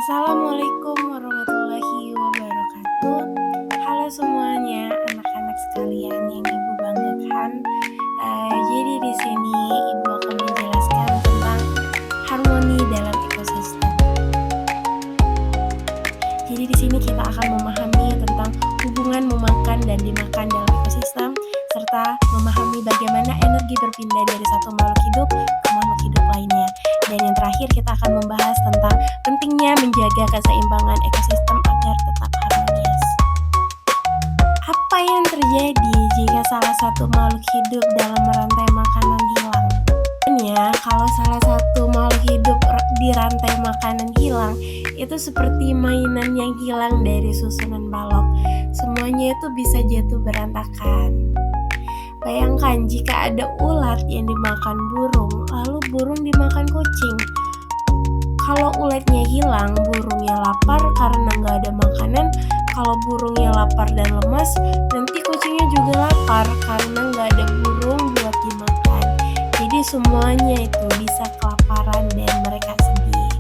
Assalamualaikum warahmatullahi wabarakatuh. Halo semuanya, anak-anak sekalian yang ibu banggakan. Jadi di sini ibu akan menjelaskan tentang harmoni dalam ekosistem. Jadi di sini kita akan memahami tentang hubungan memakan dan dimakan dalam ekosistem, serta memahami bagaimana energi berpindah dari satu makhluk hidup ke makhluk hidup lainnya. Dan yang terakhir kita akan membahas tentang pentingnya menjaga keseimbangan ekosistem agar tetap harmonis. Apa yang terjadi jika salah satu makhluk hidup dalam rantai makanan hilang? Kalau salah satu makhluk hidup di rantai makanan hilang, itu seperti mainan yang hilang dari susunan balok. Semuanya itu bisa jatuh berantakan. Bayangkan jika ada ulat yang dimakan burung, lalu burung dimakan kucing. Kalau ulatnya hilang, burungnya lapar karena nggak ada makanan. Kalau burungnya lapar dan lemas, nanti kucingnya juga lapar karena nggak ada burung buat dimakan. Jadi semuanya itu bisa kelaparan dan mereka sedih.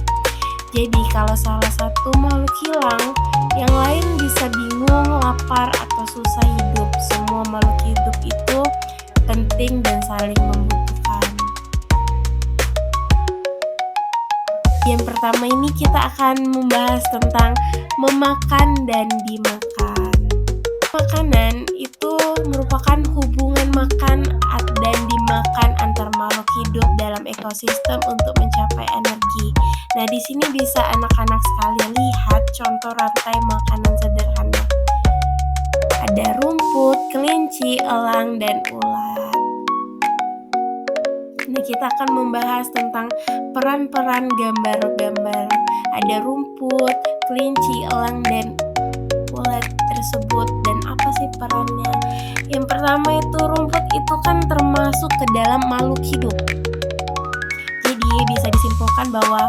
Jadi kalau salah satu makhluk hilang, yang lain bisa bingung, lapar, atau susah hidup. Semua makhluk hidup itu penting dan saling membutuhkan. Yang pertama ini kita akan membahas tentang memakan dan dimakan. Makanan itu merupakan hubungan makan dan dimakan antar makhluk hidup dalam ekosistem untuk mencapai energi. Nah, di sini bisa anak-anak sekalian lihat contoh rantai makanan sederhana. Ada rumput, kelinci, elang, dan ulat. Nah, kita akan membahas tentang peran-peran gambar-gambar. Ada rumput, kelinci, elang, dan ulat tersebut, dan apa sih perannya? Yang pertama itu rumput itu kan termasuk ke dalam makhluk hidup. Jadi bisa disimpulkan bahwa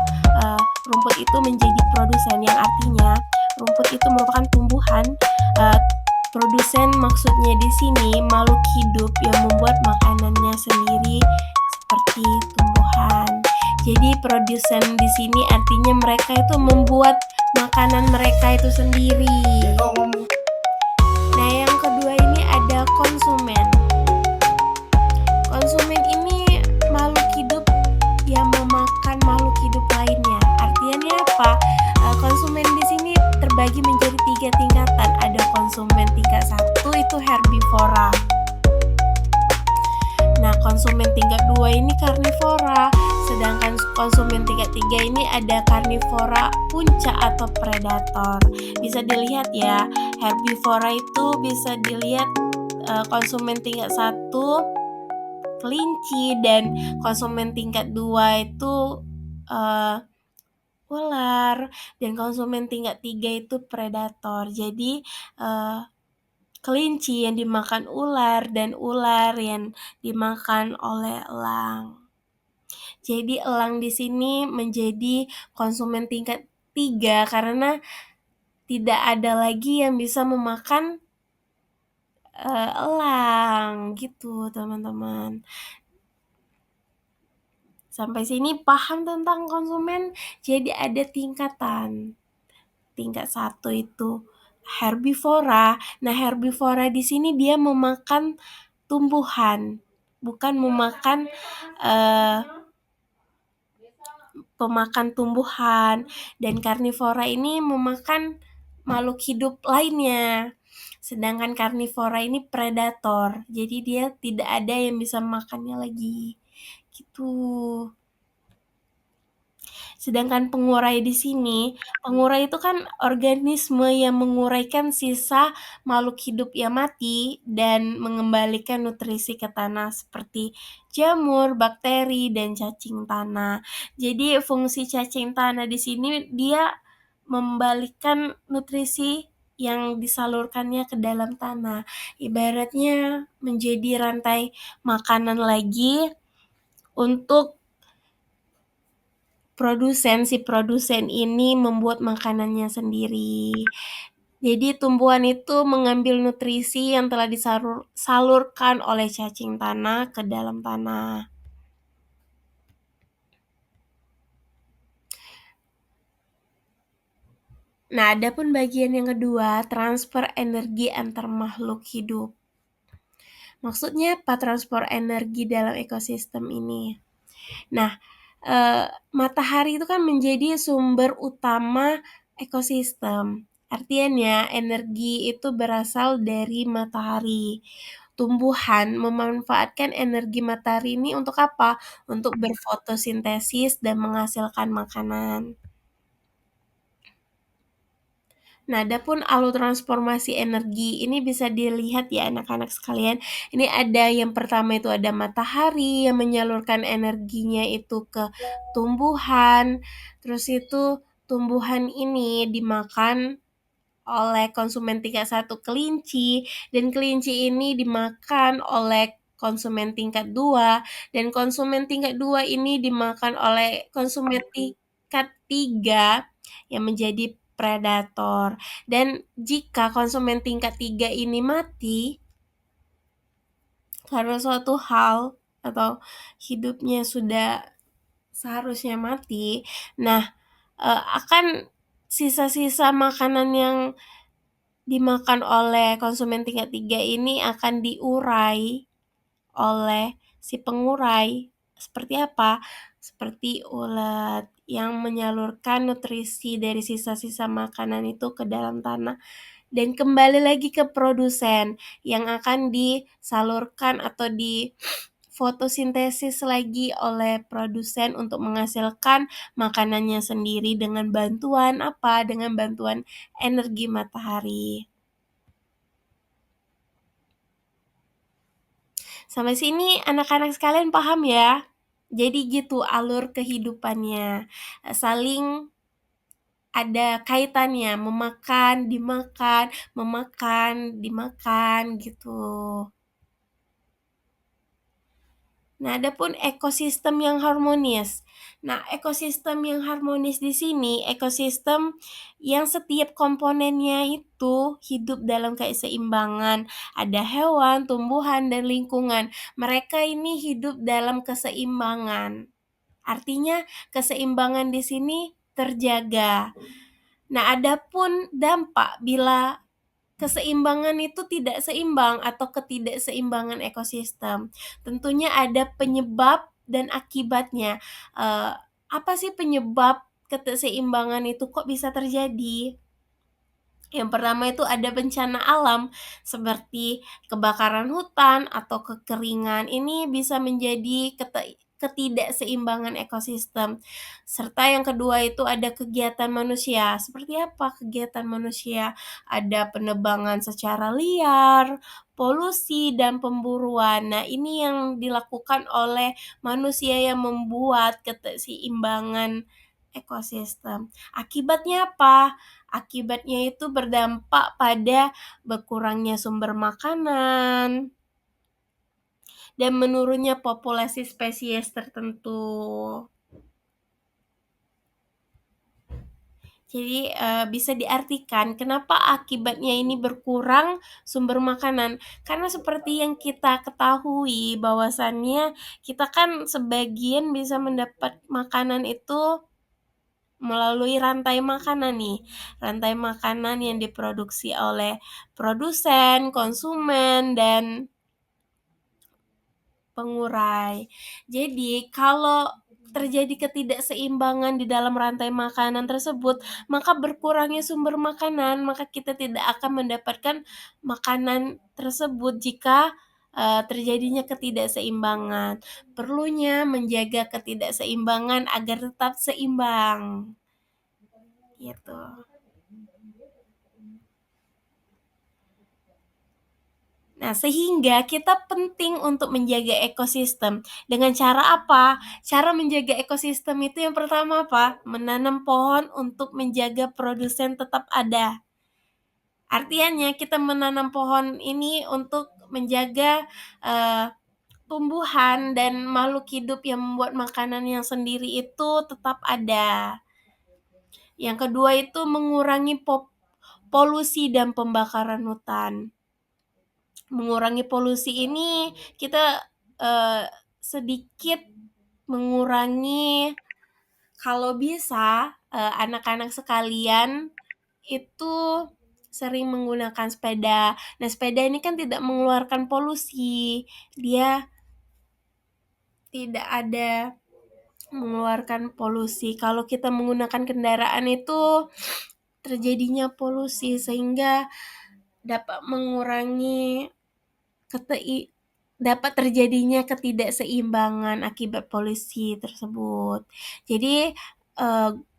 rumput itu menjadi produsen, yang artinya rumput itu merupakan tumbuhan. Produsen maksudnya di sini makhluk hidup yang membuat makanannya sendiri seperti tumbuhan. Jadi produsen di sini artinya mereka itu membuat makanan mereka itu sendiri. Nah, yang kedua ini ada konsumen. Konsumen ini makhluk hidup yang memakan makhluk hidup lainnya. Artinya apa? Konsumen di sini terbagi menjadi 3 tingkatan. Ada konsumen tingkat 1 itu herbivora. Nah, konsumen tingkat 2 ini karnivora. Sedangkan konsumen tingkat 3 ini ada karnivora puncak atau predator. Bisa dilihat ya, herbivora itu bisa dilihat konsumen tingkat 1 kelinci, dan konsumen tingkat 2 itu ular, dan konsumen tingkat 3 itu predator. Jadi kelinci yang dimakan ular dan ular yang dimakan oleh elang. Jadi elang di sini menjadi konsumen tingkat 3 karena tidak ada lagi yang bisa memakan elang gitu, teman-teman. Sampai sini paham tentang konsumen? Jadi ada tingkatan. Tingkat 1 itu herbivora. Nah, herbivora di sini dia memakan tumbuhan, bukan memakan pemakan tumbuhan. Dan karnivora ini memakan makhluk hidup lainnya. Sedangkan karnivora ini predator. Jadi dia tidak ada yang bisa makannya lagi. Gitu. Sedangkan pengurai di sini, pengurai itu kan organisme yang menguraikan sisa makhluk hidup yang mati dan mengembalikan nutrisi ke tanah seperti jamur, bakteri, dan cacing tanah. Jadi fungsi cacing tanah di sini dia membalikan nutrisi yang disalurkannya ke dalam tanah. Ibaratnya menjadi rantai makanan lagi untuk si produsen ini membuat makanannya sendiri. Jadi tumbuhan itu mengambil nutrisi yang telah disalurkan oleh cacing tanah ke dalam tanah. Nah, adapun bagian yang kedua, transfer energi antar makhluk hidup. Maksudnya apa transfer energi dalam ekosistem ini? Nah, matahari itu kan menjadi sumber utama ekosistem. Artinya energi itu berasal dari matahari. Tumbuhan memanfaatkan energi matahari ini untuk apa? Untuk berfotosintesis dan menghasilkan makanan. Nah, adapun alur transformasi energi ini bisa dilihat ya anak-anak sekalian. Ini ada yang pertama itu ada matahari yang menyalurkan energinya itu ke tumbuhan. Terus itu tumbuhan ini dimakan oleh konsumen tingkat satu kelinci, dan kelinci ini dimakan oleh konsumen tingkat 2, dan konsumen tingkat 2 ini dimakan oleh konsumen tingkat 3 yang menjadi predator. Dan jika konsumen tingkat 3 ini mati karena suatu hal atau hidupnya sudah seharusnya mati, nah akan sisa-sisa makanan yang dimakan oleh konsumen tingkat 3 ini akan diurai oleh si pengurai. Seperti apa? Seperti ulat yang menyalurkan nutrisi dari sisa-sisa makanan itu ke dalam tanah dan kembali lagi ke produsen yang akan disalurkan atau di fotosintesis lagi oleh produsen untuk menghasilkan makanannya sendiri dengan bantuan apa? Dengan bantuan energi matahari. Sampai sini anak-anak sekalian paham ya? Jadi gitu alur kehidupannya. Saling ada kaitannya, memakan, dimakan, memakan, dimakan gitu. Nah, adapun ekosistem yang harmonis. Nah, ekosistem yang harmonis di sini ekosistem yang setiap komponennya itu hidup dalam keseimbangan. Ada hewan, tumbuhan, dan lingkungan. Mereka ini hidup dalam keseimbangan. Artinya keseimbangan di sini terjaga. Nah, adapun dampak bila keseimbangan itu tidak seimbang atau ketidakseimbangan ekosistem. Tentunya ada penyebab dan akibatnya. Eh, apa sih penyebab ketidakseimbangan itu kok bisa terjadi? Yang pertama itu ada bencana alam seperti kebakaran hutan atau kekeringan. Ini bisa menjadi ketidakseimbangan ekosistem. Serta yang kedua itu ada kegiatan manusia. Seperti apa kegiatan manusia? Ada penebangan secara liar, polusi, dan pemburuan. Nah, ini yang dilakukan oleh manusia yang membuat ketidakseimbangan ekosistem. Akibatnya apa? Akibatnya itu berdampak pada berkurangnya sumber makanan dan menurunnya populasi spesies tertentu. Jadi bisa diartikan kenapa akibatnya ini berkurang sumber makanan. Karena seperti yang kita ketahui bahwasannya kita kan sebagian bisa mendapat makanan itu melalui rantai makanan nih. Rantai makanan yang diproduksi oleh produsen, konsumen, dan pengurai. Jadi kalau terjadi ketidakseimbangan di dalam rantai makanan tersebut, maka berkurangnya sumber makanan, maka kita tidak akan mendapatkan makanan tersebut jika terjadinya ketidakseimbangan. Perlunya menjaga ketidakseimbangan agar tetap seimbang. Gitu. Nah, sehingga kita penting untuk menjaga ekosistem. Dengan cara apa? Cara menjaga ekosistem itu yang pertama apa? Menanam pohon untuk menjaga produsen tetap ada. Artinya kita menanam pohon ini untuk menjaga tumbuhan dan makhluk hidup yang membuat makanan yang sendiri itu tetap ada. Yang kedua itu mengurangi polusi dan pembakaran hutan. Mengurangi polusi ini kita sedikit mengurangi kalau bisa anak-anak sekalian itu sering menggunakan sepeda. Nah, sepeda ini kan tidak mengeluarkan polusi. Dia tidak ada mengeluarkan polusi. Kalau kita menggunakan kendaraan itu terjadinya polusi sehingga dapat mengurangi dapat terjadinya ketidakseimbangan akibat polusi tersebut. Jadi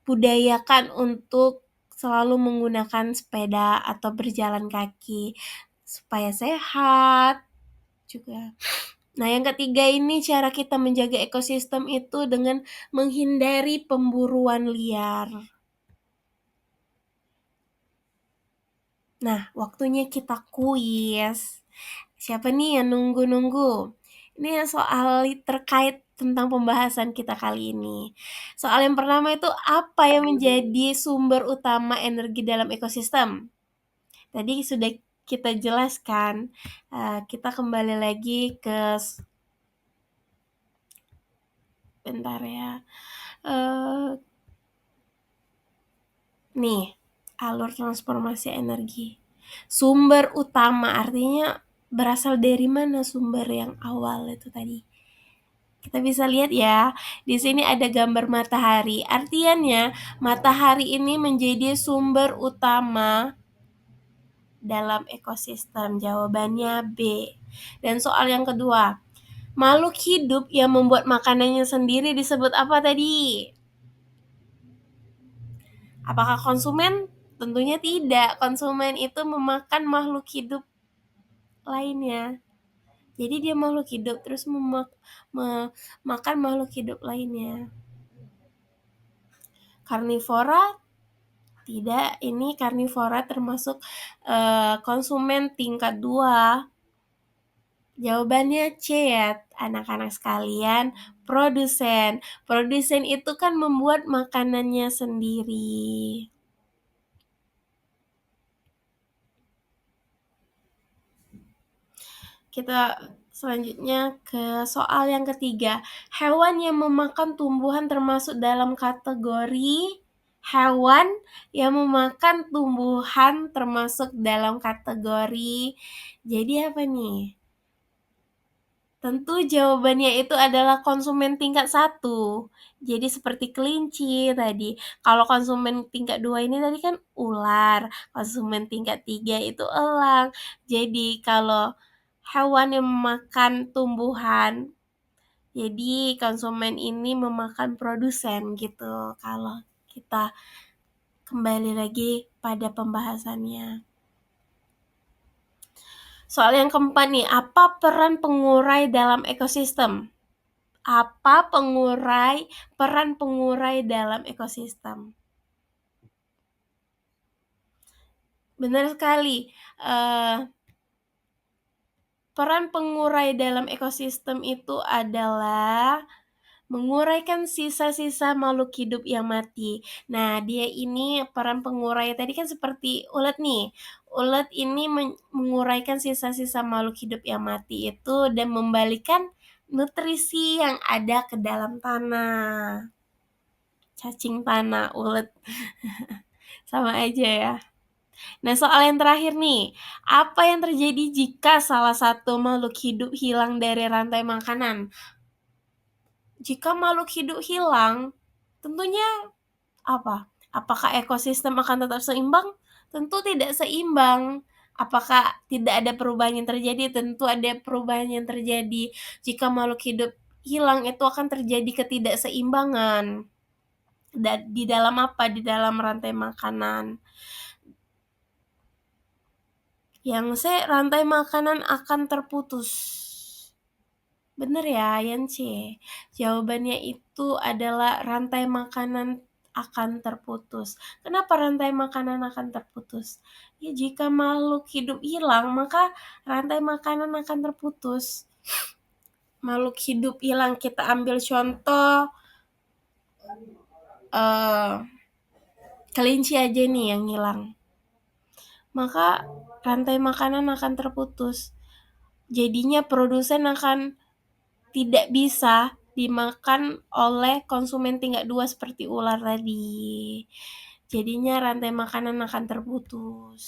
budayakan untuk selalu menggunakan sepeda atau berjalan kaki supaya sehat juga. Nah, yang ketiga ini cara kita menjaga ekosistem itu dengan menghindari pemburuan liar. Nah, waktunya kita kuis. Siapa nih yang nunggu-nunggu? Ini soal terkait tentang pembahasan kita kali ini. Soal yang pertama itu apa yang menjadi sumber utama energi dalam ekosistem? Tadi sudah kita jelaskan. Kita kembali lagi ke bentar ya. Nih, alur transformasi energi. Sumber utama artinya berasal dari mana sumber yang awal itu tadi. Kita bisa lihat ya, di sini ada gambar matahari. Artinya, matahari ini menjadi sumber utama dalam ekosistem. Jawabannya B. Dan soal yang kedua, makhluk hidup yang membuat makanannya sendiri disebut apa tadi? Apakah konsumen? Tentunya tidak. Konsumen itu memakan makhluk hidup lainnya. Jadi dia makhluk hidup terus memakan makhluk hidup lainnya. Karnivora? Tidak, ini karnivora termasuk konsumen tingkat 2. Jawabannya C ya, anak-anak sekalian, produsen. Produsen itu kan membuat makanannya sendiri. Kita selanjutnya ke soal yang ketiga. Hewan yang memakan tumbuhan termasuk dalam kategori hewan yang memakan tumbuhan termasuk dalam kategori. Jadi apa nih? Tentu jawabannya itu adalah konsumen tingkat 1. Jadi seperti kelinci tadi. Kalau konsumen tingkat 2 ini tadi kan ular. Konsumen tingkat 3 itu elang. Jadi kalau hewan yang memakan tumbuhan, jadi konsumen ini memakan produsen gitu. Kalau kita kembali lagi pada pembahasannya. Soal yang keempat nih, apa peran pengurai dalam ekosistem? Apa peran pengurai dalam ekosistem? Benar sekali. Peran pengurai dalam ekosistem itu adalah menguraikan sisa-sisa makhluk hidup yang mati. Nah, dia ini peran pengurai tadi kan seperti ulat nih. Ulat ini menguraikan sisa-sisa makhluk hidup yang mati itu dan membalikan nutrisi yang ada ke dalam tanah. Cacing tanah, ulat. Sama aja ya. Nah, soal yang terakhir nih. Apa yang terjadi jika salah satu makhluk hidup hilang dari rantai makanan? Jika makhluk hidup hilang, tentunya apa? Apakah ekosistem akan tetap seimbang? Tentu tidak seimbang. Apakah tidak ada perubahan yang terjadi? Tentu ada perubahan yang terjadi. Jika makhluk hidup hilang, itu akan terjadi ketidakseimbangan. Di dalam apa? Di dalam rantai makanan. Yang rantai makanan akan terputus. Benar ya, yang C. Jawabannya itu adalah rantai makanan akan terputus. Kenapa rantai makanan akan terputus? Ya, jika makhluk hidup hilang, maka rantai makanan akan terputus. Makhluk hidup hilang, kita ambil contoh kelinci aja nih yang hilang. Maka rantai makanan akan terputus. Jadinya produsen akan tidak bisa dimakan oleh konsumen tingkat 2 seperti ular tadi. jadinya rantai makanan akan terputus.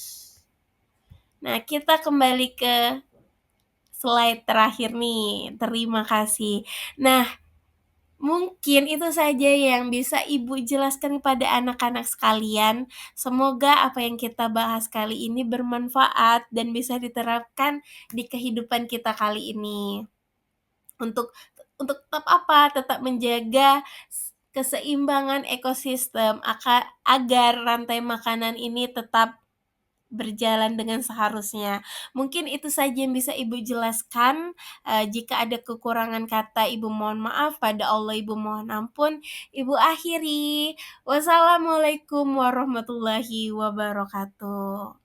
Nah, kita kembali ke slide terakhir nih, terima kasih. Nah, mungkin itu saja yang bisa Ibu jelaskan kepada anak-anak sekalian. Semoga apa yang kita bahas kali ini bermanfaat dan bisa diterapkan di kehidupan kita kali ini. Untuk tetap apa? Tetap menjaga keseimbangan ekosistem agar rantai makanan ini tetap berjalan dengan seharusnya. Mungkin itu saja yang bisa Ibu jelaskan. Jika ada kekurangan kata, Ibu mohon maaf. Pada Allah Ibu mohon ampun. Ibu akhiri. Wassalamualaikum warahmatullahi wabarakatuh.